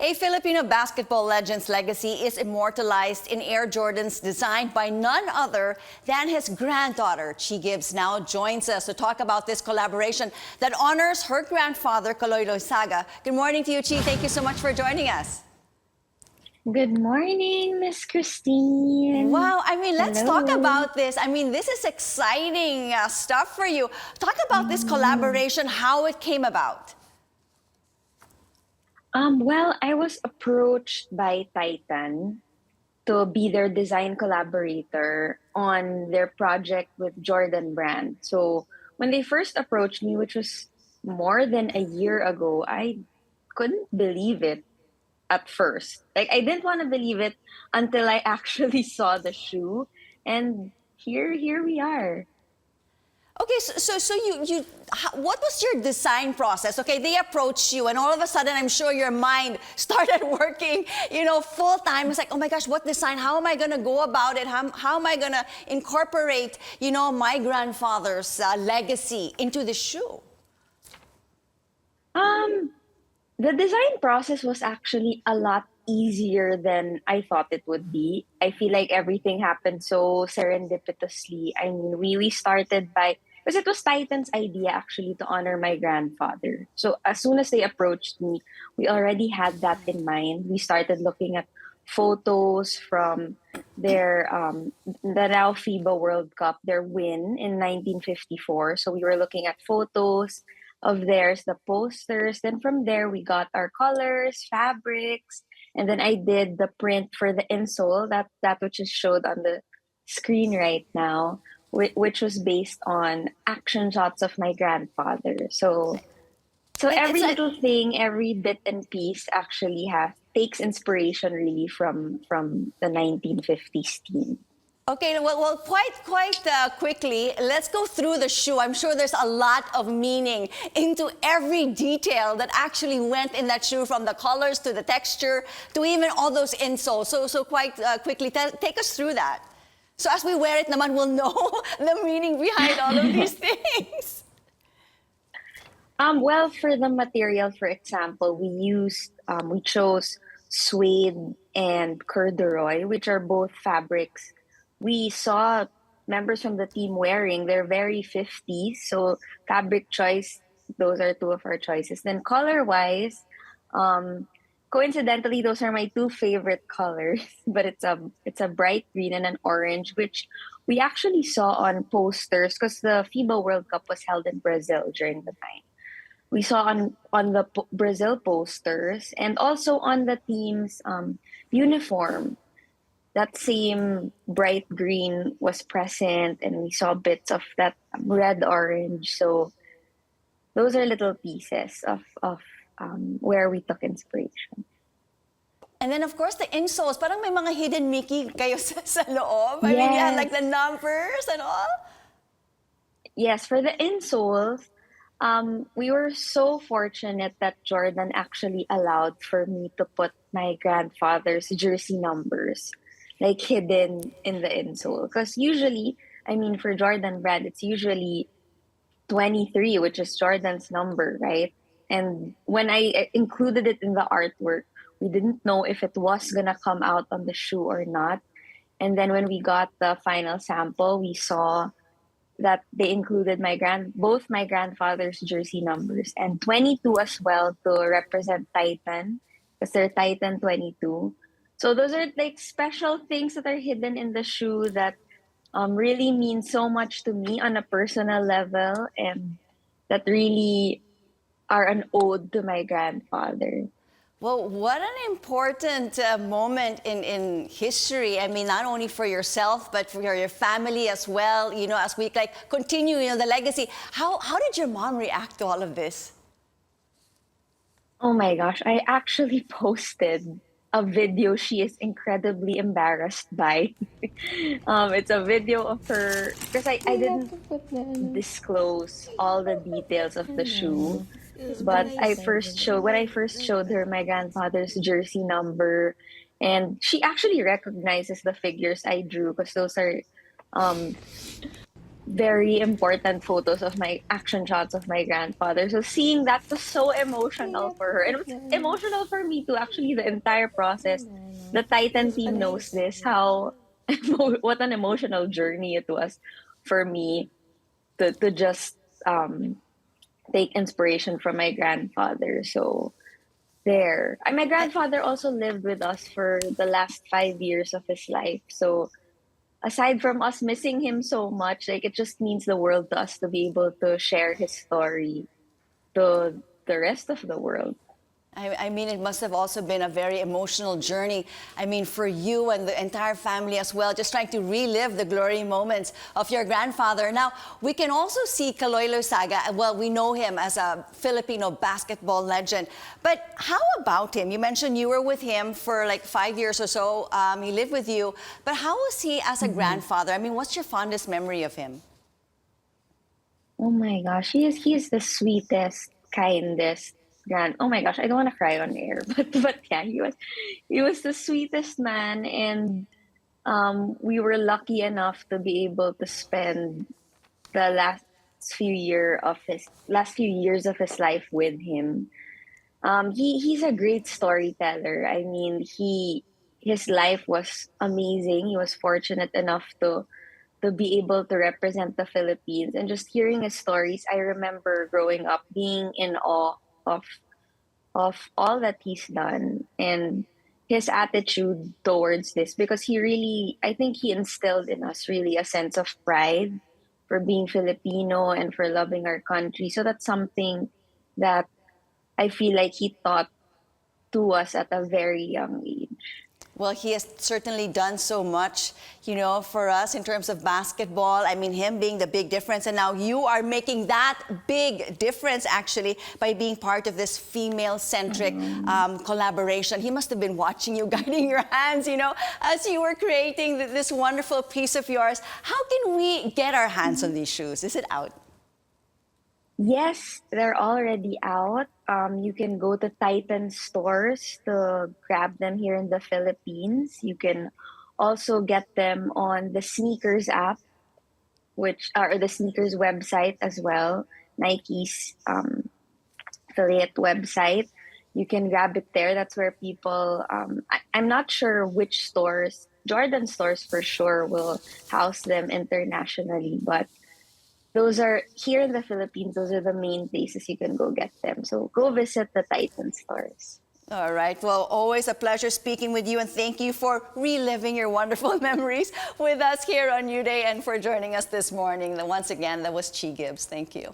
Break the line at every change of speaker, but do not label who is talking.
A Filipino basketball legend's legacy is immortalized in Air Jordans designed by none other than his granddaughter. Gibbs now joins us to talk about this collaboration that honors her grandfather, Caloy Loyzaga. Good morning to you, Chi. Thank you so much for joining us.
Good morning, Miss Christine.
Wow, let's talk
Hello.
about this. This is exciting stuff for you. Talk about this collaboration, how it came about.
Well, I was approached by Titan to be their design collaborator on their project with Jordan Brand. So when they first approached me, which was more than a year ago, I couldn't believe it at first. Like I didn't want to believe it until I actually saw the shoe, and here we are.
Okay, what was your design process? Okay, they approached you, and all of a sudden, I'm sure your mind started working, full time. It's like, oh my gosh, what design? How am I gonna go about it? How am I gonna incorporate, my grandfather's legacy into the shoe?
The design process was actually a lot easier than I thought it would be. I feel like everything happened so serendipitously. I mean, we started by, because it was Titan's idea actually to honor my grandfather. So as soon as they approached me, we already had that in mind. We started looking at photos from their the now FIBA World Cup, their win in 1954. So we were looking at photos of theirs, the posters. Then from there, we got our colors, fabrics, and then I did the print for the insole, that which is showed on the screen right now, which was based on action shots of my grandfather. So every little thing, every bit and piece actually takes inspiration really from the 1950s team.
Okay, well, quite quickly, let's go through the shoe. I'm sure there's a lot of meaning into every detail that actually went in that shoe, from the colors to the texture to even all those insoles. So quite quickly, take us through that. So as we wear it naman, we'll know the meaning behind all of these things.
Well, for the material, for example, we chose suede and corduroy, which are both fabrics we saw members from the team wearing. They're very 50s. So fabric choice, those are two of our choices. Then color wise, coincidentally, those are my two favorite colors, but it's a bright green and an orange, which we actually saw on posters because the FIBA World Cup was held in Brazil during the time. We saw on the Brazil posters and also on the team's uniform. That same bright green was present, and we saw bits of that red orange. So those are little pieces of where we took inspiration.
And then, of course, the insoles. Parang may mga hidden Mickey kayo sa loob.
Yes.
You had like the numbers and all.
Yes, for the insoles, we were so fortunate that Jordan actually allowed for me to put my grandfather's jersey numbers like hidden in the insole. Because usually, for Jordan Brand, it's usually 23, which is Jordan's number, right? And when I included it in the artwork, we didn't know if it was gonna come out on the shoe or not. And then when we got the final sample, we saw that they included both my grandfather's jersey numbers and 22 as well to represent Titan, because they're Titan 22. So those are like special things that are hidden in the shoe that really mean so much to me on a personal level, and that really are an ode to my grandfather.
Well, what an important moment in history. Not only for yourself, but for your family as well. As we continue, the legacy. How did your mom react to all of this?
Oh my gosh, I actually posted a video she is incredibly embarrassed by. It's a video of her, because I didn't disclose all the details of the shoe. But when I first showed her my grandfather's jersey number, and she actually recognizes the figures I drew, because those are very important photos of my action shots of my grandfather. So seeing that was so emotional for her. And it was emotional for me too. Actually, the entire process. The Titan team knows this, how what an emotional journey it was for me to just take inspiration from my grandfather. So there. And my grandfather also lived with us for the last 5 years of his life. So aside from us missing him so much, like it just means the world to us to be able to share his story to the rest of the world.
I mean, it must have also been a very emotional journey. I mean, for you and the entire family as well, just trying to relive the glory moments of your grandfather. Now, we can also see Caloy Loyzaga. Well, we know him as a Filipino basketball legend. But how about him? You mentioned you were with him for like 5 years or so. He lived with you. But how was he as a grandfather? I mean, what's your fondest memory of him?
Oh my gosh, he is the sweetest, kindest oh my gosh, I don't want to cry on air, but yeah, he was the sweetest man, and we were lucky enough to be able to spend the last few years of his life with him. He's a great storyteller. I mean, his life was amazing. He was fortunate enough to be able to represent the Philippines, and just hearing his stories, I remember growing up being in awe of all that he's done and his attitude towards this, because I think he instilled in us really a sense of pride for being Filipino and for loving our country. So that's something that I feel like he taught to us at a very young age.
Well, he has certainly done so much, you know, for us in terms of basketball. I mean, him being the big difference. And now you are making that big difference, actually, by being part of this female-centric collaboration. He must have been watching you, guiding your hands, you know, as you were creating this wonderful piece of yours. How can we get our hands on these shoes? Is it out?
Yes, they're already out. You can go to Titan stores to grab them here in the Philippines. You can also get them on the Sneakers app, which are the Sneakers website as well, Nike's affiliate website. You can grab it there. That's where people, I'm not sure which stores, Jordan stores for sure will house them internationally, but those are here in the Philippines, those are the main places you can go get them. So go visit the Titan stores.
All right. Well, always a pleasure speaking with you, and thank you for reliving your wonderful memories with us here on New Day and for joining us this morning. Once again, that was Gibbs. Thank you.